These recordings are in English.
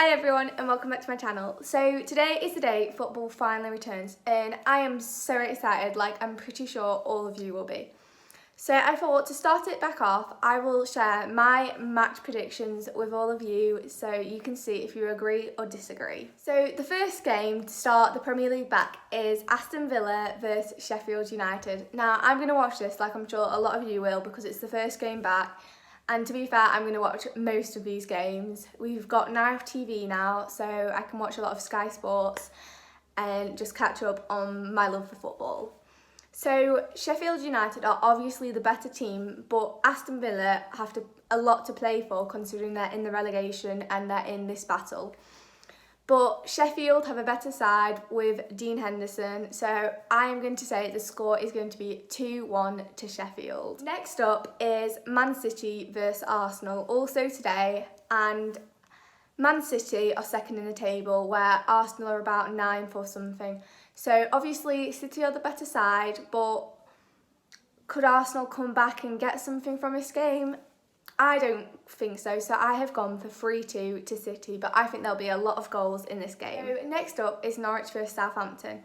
Hi everyone and welcome back to my channel. So today is the day football finally returns and I am so excited, like I'm pretty sure all of you will be. So I thought to start it back off, I will share my match predictions with all of you so you can see if you agree or disagree. So the first game to start the Premier League back is Aston Villa versus Sheffield United. Now I'm going to watch this like I'm sure a lot of you will because it's the first game back. And to be fair, I'm going to watch most of these games. We've got Now TV now, so I can watch a lot of Sky Sports and just catch up on my love for football. So Sheffield United are obviously the better team, but Aston Villa have a lot to play for considering they're in the relegation and they're in this battle. But Sheffield have a better side with Dean Henderson, so I am going to say the score is going to be 2-1 to Sheffield. Next up is Man City versus Arsenal, also today, and Man City are second in the table where Arsenal are about 9th or something. So obviously City are the better side, but could Arsenal come back and get something from this game? I don't think so, so I have gone for 3-2 to City, but I think there'll be a lot of goals in this game. So next up is Norwich versus Southampton.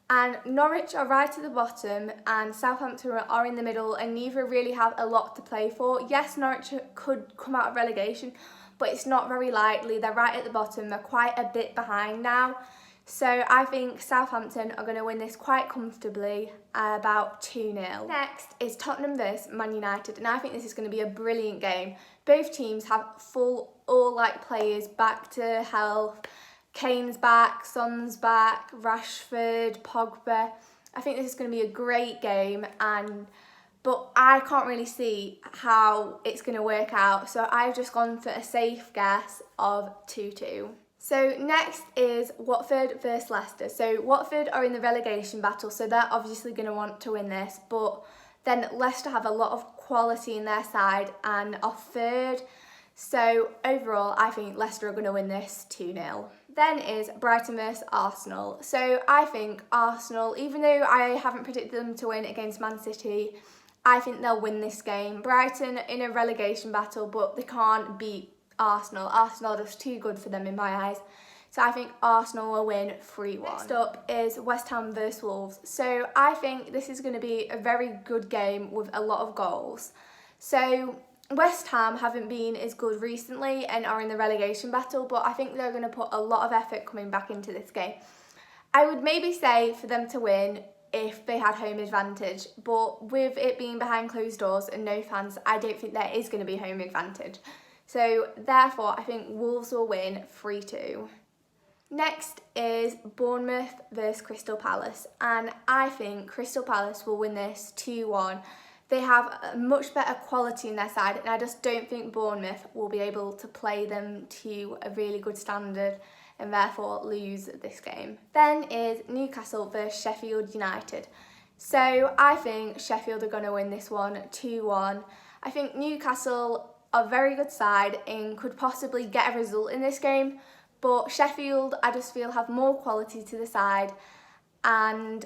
And Norwich are right at the bottom and Southampton are in the middle and neither really have a lot to play for. Yes, Norwich could come out of relegation, but it's not very likely. They're right at the bottom, they're quite a bit behind now. So I think Southampton are going to win this quite comfortably, about 2-0. Next is Tottenham versus Man United, and I think this is going to be a brilliant game. Both teams have all players back to health. Kane's back, Son's back, Rashford, Pogba. I think this is going to be a great game, but I can't really see how it's going to work out. So I've just gone for a safe guess of 2-2. So next is Watford versus Leicester. So Watford are in the relegation battle, so they're obviously going to want to win this, but then Leicester have a lot of quality in their side and are third. So overall, I think Leicester are going to win this 2-0. Then is Brighton versus Arsenal. So I think Arsenal, even though I haven't predicted them to win against Man City, I think they'll win this game. Brighton in a relegation battle, but they can't beat Arsenal. Arsenal are just too good for them in my eyes. So I think Arsenal will win 3-1. Next up is West Ham versus Wolves. So I think this is going to be a very good game with a lot of goals. So West Ham haven't been as good recently and are in the relegation battle, but I think they're going to put a lot of effort coming back into this game. I would maybe say for them to win if they had home advantage, but with it being behind closed doors and no fans, I don't think there is going to be home advantage. So therefore, I think Wolves will win 3-2. Next is Bournemouth versus Crystal Palace, and I think Crystal Palace will win this 2-1. They have a much better quality in their side, and I just don't think Bournemouth will be able to play them to a really good standard and therefore lose this game. Then is Newcastle versus Sheffield United. So I think Sheffield are going to win this one 2-1. I think Newcastle are a very good side and could possibly get a result in this game, but Sheffield I just feel have more quality to the side and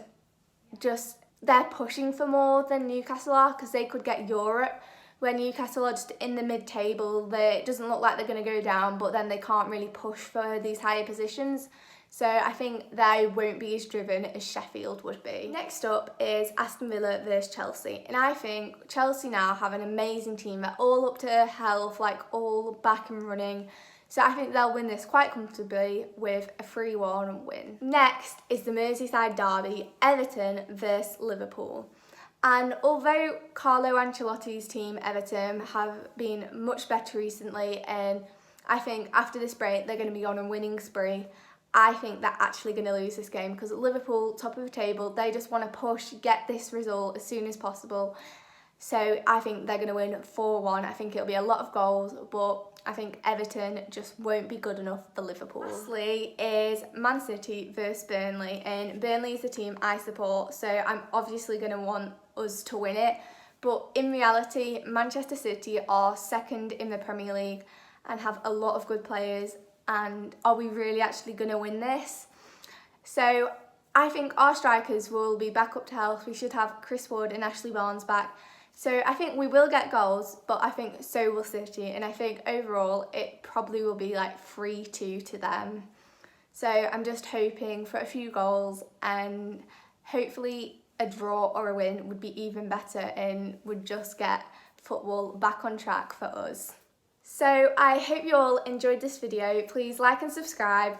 just they're pushing for more than Newcastle are because they could get Europe, where Newcastle are just in the mid-table. It doesn't look like they're going to go down, but then they can't really push for these higher positions. So I think they won't be as driven as Sheffield would be. Next up is Aston Villa versus Chelsea. And I think Chelsea now have an amazing team. They're all up to health, all back and running. So I think they'll win this quite comfortably with a 3-1 win. Next is the Merseyside derby, Everton versus Liverpool. And although Carlo Ancelotti's team, Everton, have been much better recently, and I think after this break they're going to be on a winning spree, I think they're actually going to lose this game because Liverpool, top of the table, they just want to push, get this result as soon as possible. So I think they're going to win 4-1. I think it'll be a lot of goals, but I think Everton just won't be good enough for Liverpool. Lastly is Man City versus Burnley, and Burnley is the team I support, so I'm obviously going to want us to win it. But in reality, Manchester City are second in the Premier League and have a lot of good players, and are we really actually going to win this? So I think our strikers will be back up to health. We should have Chris Wood and Ashley Barnes back. So I think we will get goals, but I think so will City, and I think overall it probably will be like 3-2 to them. So I'm just hoping for a few goals, and hopefully a draw or a win would be even better and would just get football back on track for us. So I hope you all enjoyed this video. Please like and subscribe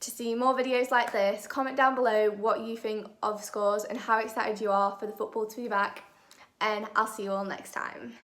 to see more videos like this. Comment down below what you think of scores and how excited you are for the football to be back, and I'll see you all next time.